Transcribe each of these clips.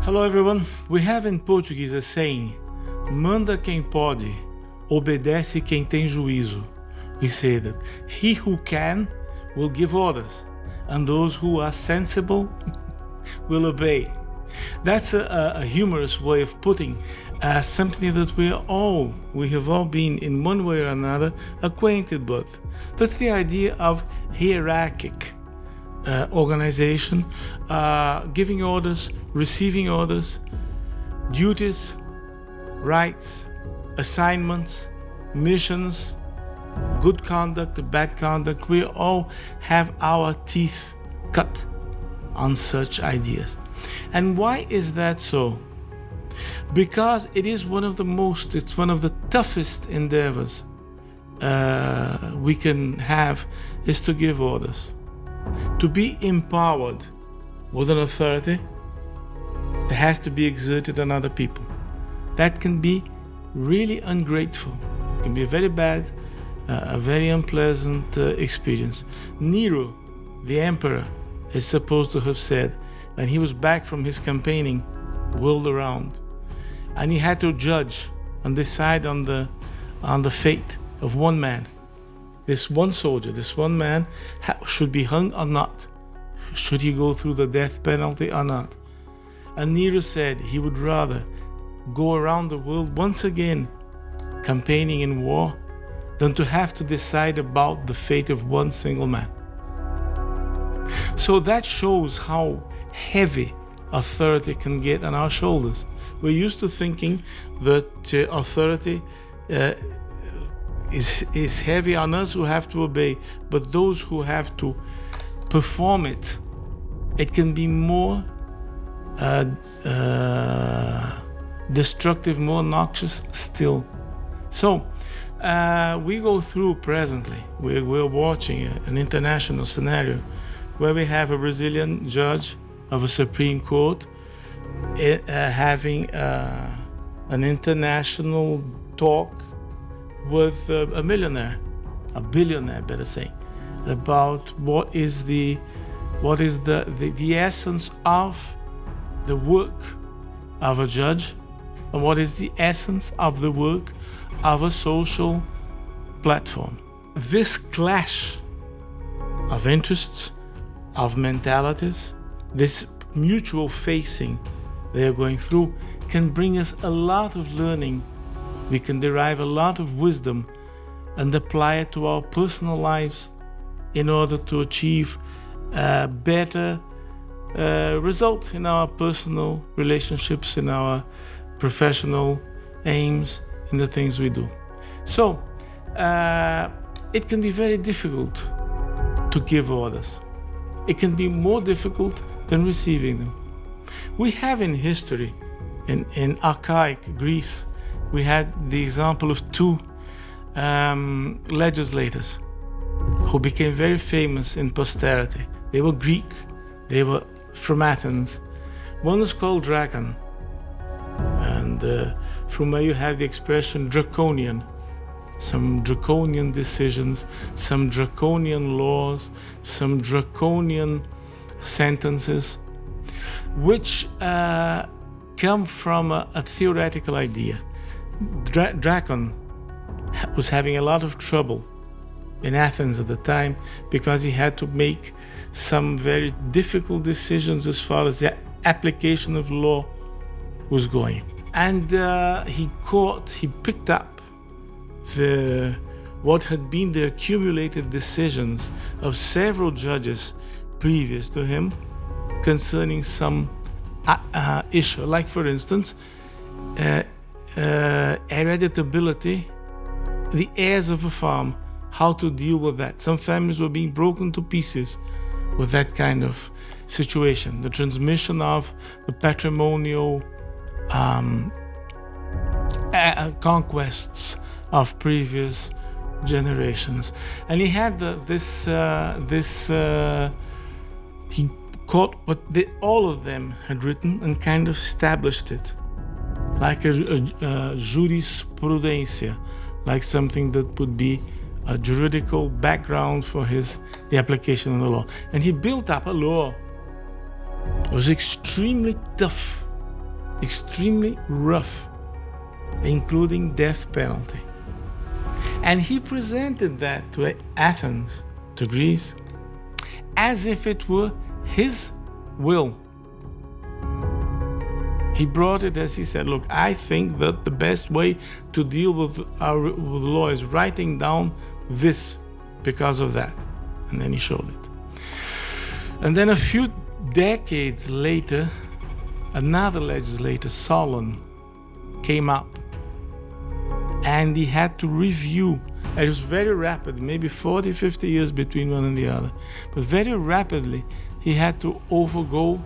Hello everyone, we have in Portuguese a saying, manda quem pode, obedece quem tem juízo. We say that he who can will give orders, and those who are sensible will obey. That's a humorous way of putting something that we have all been in one way or another acquainted with. That's the idea of hierarchic organization, giving orders, receiving orders, duties, rights, assignments, missions, good conduct, bad conduct. We all have our teeth cut on such ideas. And why is that so? Because it's one of the toughest endeavors we can have is to give orders. To be empowered with an authority that has to be exerted on other people. That can be really ungrateful. It can be a very bad, a very unpleasant experience. Nero, the emperor, is supposed to have said, when he was back from his campaigning world around, and he had to judge and decide on the fate of one man. This one soldier, this one man should be hung or not. Should he go through the death penalty or not? And Nero said he would rather go around the world once again campaigning in war than to have to decide about the fate of one single man. So that shows how heavy authority can get on our shoulders. We're used to thinking that authority is heavy on us who have to obey, but those who have to perform it, it can be more destructive, more noxious still. So we go through presently, we're watching an international scenario where we have a Brazilian judge of a Supreme Court having an international talk with a billionaire, better say, about what is the essence of the work of a judge, and what is the essence of the work of a social platform. This clash of interests, of mentalities, this mutual facing they are going through can bring us a lot of learning. We can derive a lot of wisdom and apply it to our personal lives in order to achieve a better result in our personal relationships, in our professional aims, in the things we do. So it can be very difficult to give orders. It can be more difficult than receiving them. We have in history, in archaic Greece, we had the example of two legislators who became very famous in posterity. They were Greek, they were from Athens. One was called Dracon, and from where you have the expression draconian. Some draconian decisions, some draconian laws, some draconian sentences, which come from a theoretical idea. Dracon was having a lot of trouble in Athens at the time because he had to make some very difficult decisions as far as the application of law was going. And he picked up what had been the accumulated decisions of several judges previous to him concerning some issue, like for instance, hereditability, the heirs of a farm, how to deal with that. Some families were being broken to pieces with that kind of situation. The transmission of the patrimonial conquests of previous generations. And he had he caught what all of them had written and kind of established it like a jurisprudencia, like something that would be a juridical background for the application of the law. And he built up a law. It was extremely tough extremely rough, including death penalty. And he presented that to Athens, to Greece, as if it were his will. He brought it as he said, look, I think that the best way to deal with with law is writing down this because of that. And then he showed it. And then a few decades later, another legislator, Solon, came up. And he had to review. It was very rapid, maybe 40, 50 years between one and the other. But very rapidly, he had to overgo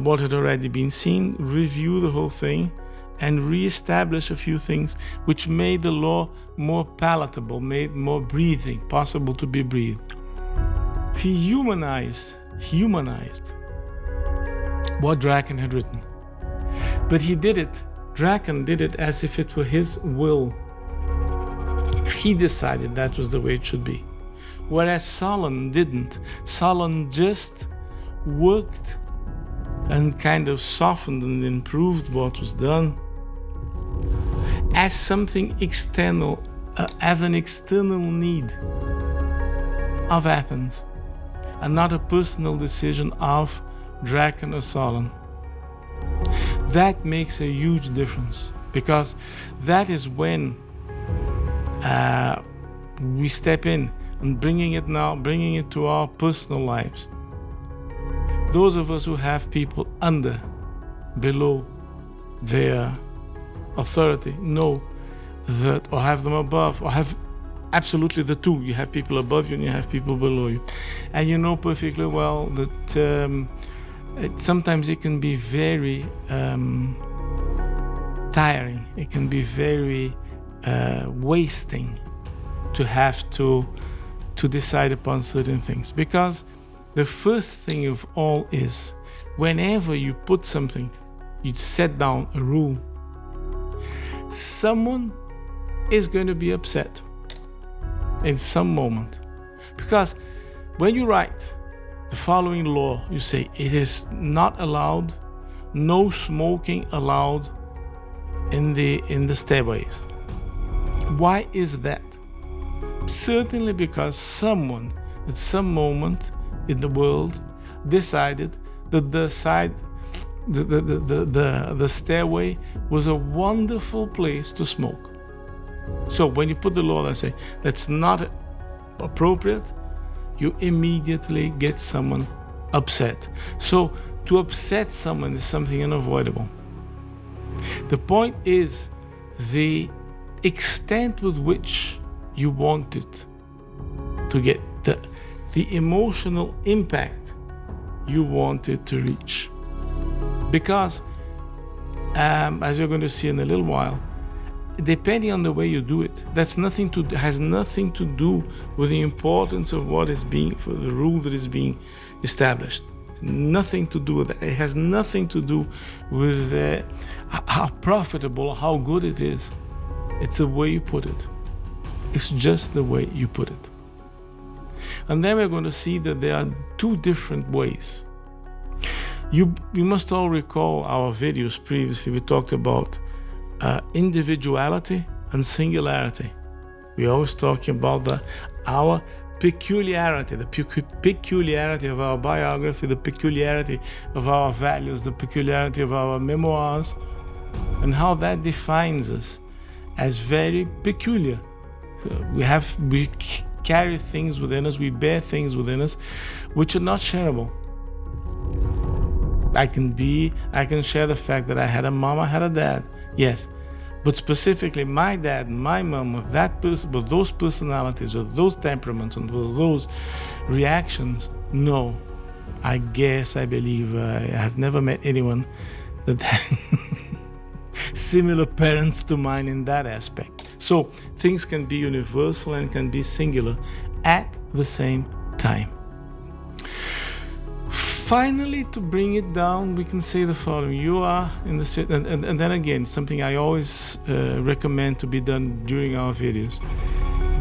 what had already been seen, review the whole thing, and re-establish a few things which made the law more palatable, made more breathing, possible to be breathed. He humanized what Draken had written. But he did it, Draken did it as if it were his will. He decided that was the way it should be. Whereas Solon didn't. Solon just worked and kind of softened and improved what was done as something external, as an external need of Athens, and not a personal decision of Draken or Solon. That makes a huge difference, because that is when we step in and bringing it to our personal lives. Those of us who have people below their authority know that, or have them above, or have absolutely the two. You have people above you and you have people below you. And you know perfectly well that sometimes it can be very tiring. It can be very wasting to have to decide upon certain things. Because the first thing of all is, whenever you put something, you set down a rule, someone is going to be upset in some moment. Because when you write the following law, you say it is not allowed, no smoking allowed in the stairways. Why is that? Certainly because someone at some moment in the world decided that the stairway was a wonderful place to smoke. So when you put the law and say that's not appropriate, you immediately get someone upset. So to upset someone is something unavoidable. The point is the extent with which you want it to get, the emotional impact you want it to reach. Because, as you're going to see in a little while, depending on the way you do it, has nothing to do with the importance of for the rule that is being established. Nothing to do with that. It has nothing to do with how profitable, how good it is. It's the way you put it. It's just the way you put it. And then we're going to see that there are two different ways. You must all recall our videos previously. We talked about individuality and singularity. We're always talking about our peculiarity, the peculiarity of our biography, the peculiarity of our values, the peculiarity of our memoirs, and how that defines us as very peculiar. We carry things within us, we bear things within us which are not shareable. I can share the fact that I had a mom, I had a dad, yes. But specifically my dad and my mom, with those personalities, with those temperaments, and with those reactions, no. I believe I have never met anyone that had similar parents to mine in that aspect. So things can be universal and can be singular at the same time. Finally, to bring it down, we can say the following. You are in the and then again, something I always recommend to be done during our videos.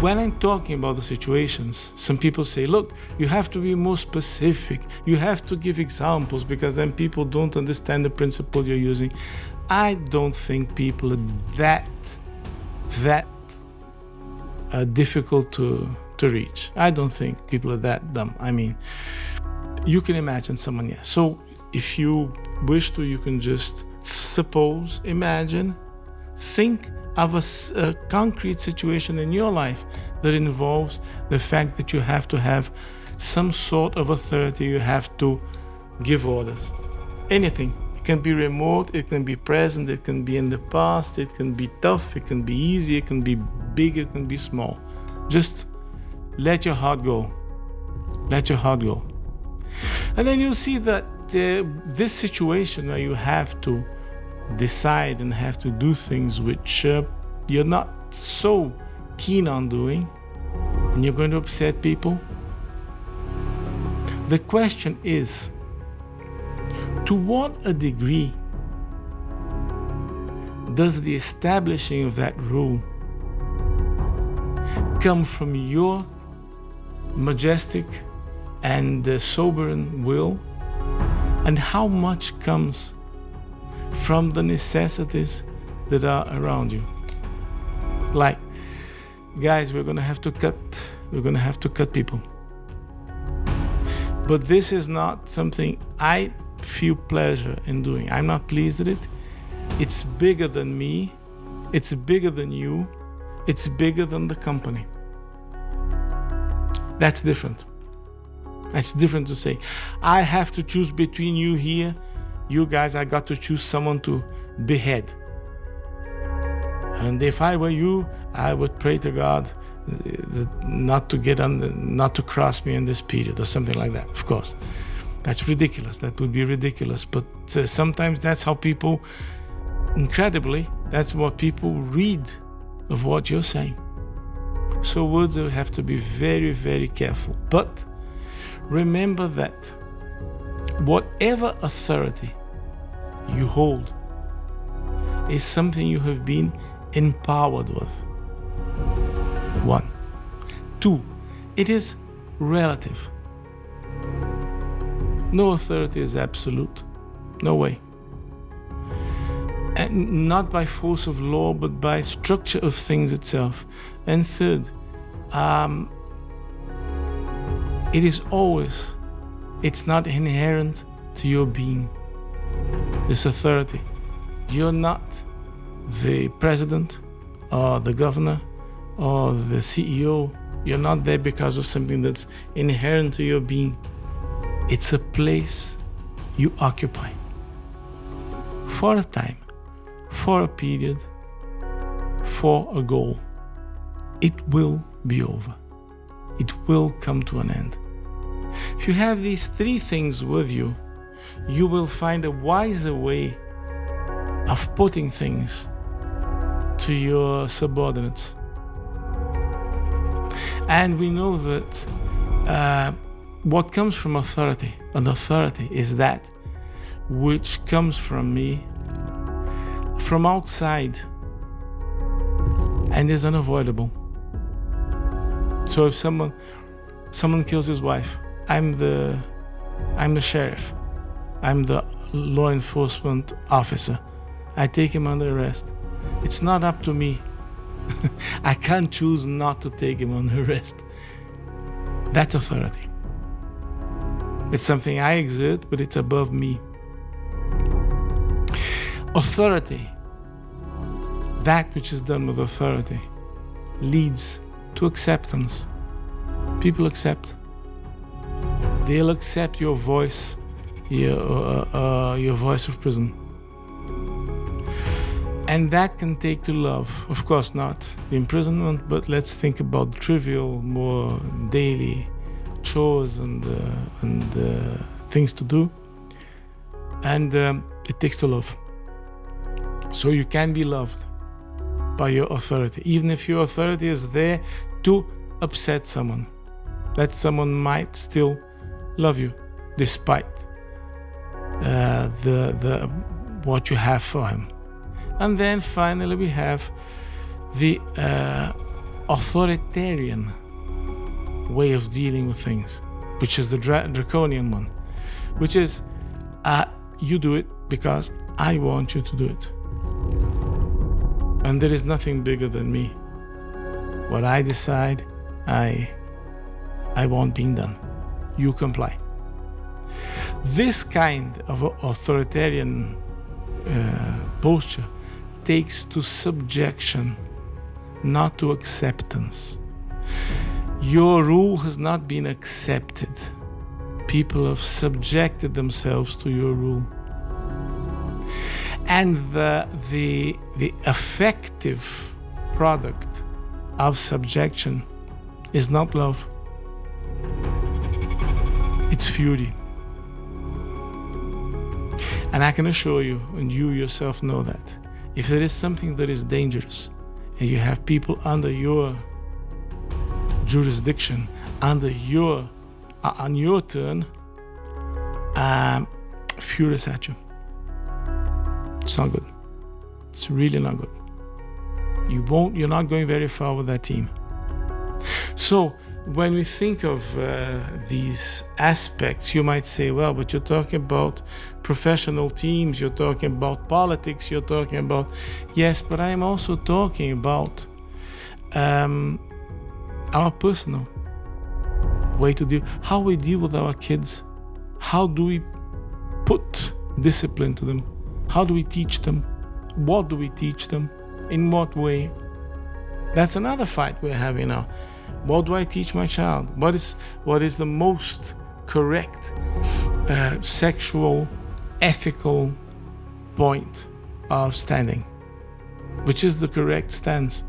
When I'm talking about the situations, some people say, look, you have to be more specific. You have to give examples because then people don't understand the principle you're using. I don't think people are that difficult to reach. I don't think people are that dumb. I mean, you can imagine someone, yes. So if you wish to, you can just suppose, imagine, think of a concrete situation in your life that involves the fact that you have to have some sort of authority, you have to give orders. Anything. It can be remote, it can be present, it can be in the past, it can be tough, it can be easy, it can be big, it can be small. Just let your heart go. Let your heart go. And then you'll see that this situation where you have to decide and have to do things which you're not so keen on doing, and you're going to upset people. The question is, to what a degree does the establishing of that rule come from your majestic and sovereign will, and how much comes from the necessities that are around you? Like, guys, we're gonna have to cut people. But this is not something I feel pleasure in doing. I'm not pleased at it. It's bigger than me. It's bigger than you. It's bigger than the company. That's different. It's different to say, I have to choose between you here, you guys, I got to choose someone to behead. And if I were you, I would pray to God not to cross me in this period or something like that. Of course, that's ridiculous. That would be ridiculous. But sometimes that's how people, incredibly, that's what people read of what you're saying. So words have to be very, very careful. But remember that whatever authority you hold is something you have been empowered with. 1. 2. It is relative. No authority is absolute. No way. And not by force of law, but by structure of things itself. And third, it's not inherent to your being, this authority. You're not the president or the governor or the CEO. You're not there because of something that's inherent to your being. It's a place you occupy for a time, for a period, for a goal. It will be over. It will come to an end. If you have these 3 things with you, you will find a wiser way of putting things to your subordinates. And we know that what comes from authority, an authority, is that which comes from me, from outside, and is unavoidable. So if someone kills his wife, I'm the sheriff, I'm the law enforcement officer. I take him under arrest. It's not up to me. I can't choose not to take him under arrest. That's authority. It's something I exert, but it's above me. Authority, that which is done with authority, leads to acceptance. People accept. They'll accept your voice, your voice of prison. And that can take to love. Of course, not the imprisonment, but let's think about trivial, more daily chores and things to do. And it takes to love. So you can be loved by your authority, even if your authority is there to upset someone. That someone might still love you, despite what you have for him. And then finally we have the authoritarian way of dealing with things, which is the draconian one, which is you do it because I want you to do it. And there is nothing bigger than me. What I decide, I want being done. You comply. This kind of authoritarian posture takes to subjection, not to acceptance. Your rule has not been accepted. People have subjected themselves to your rule. And the effective product of subjection is not love. It's fury. And I can assure you, and you yourself know that, if there is something that is dangerous, and you have people under your jurisdiction, on your turn, furious at you. It's not good. It's really not good. You're not going very far with that team. So when we think of these aspects, you might say, well, but you're talking about professional teams, you're talking about politics, you're talking about... Yes, but I am also talking about our personal way to deal, how we deal with our kids. How do we put discipline to them? How do we teach them? What do we teach them? In what way? That's another fight we're having now. What do I teach my child? What is the most correct sexual, ethical point of standing? Which is the correct stance?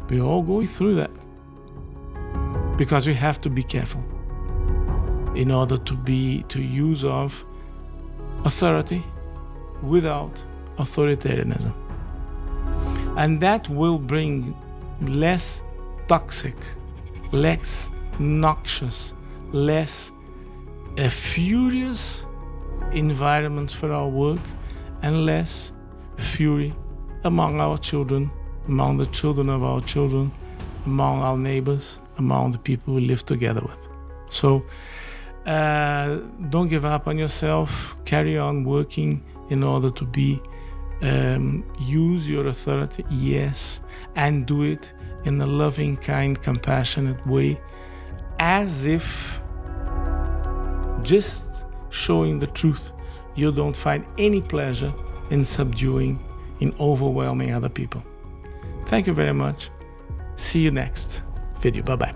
We're all going through that. Because we have to be careful in order to use of authority without authoritarianism. And that will bring less toxic, less noxious, less furious environments for our work, and less fury among our children, among the children of our children, among our neighbors, among the people we live together with. So don't give up on yourself. Carry on working in order to use your authority, yes, and do it in a loving, kind, compassionate way, as if just showing the truth. You don't find any pleasure in subduing, in overwhelming other people. Thank you very much. See you next video. Bye-bye.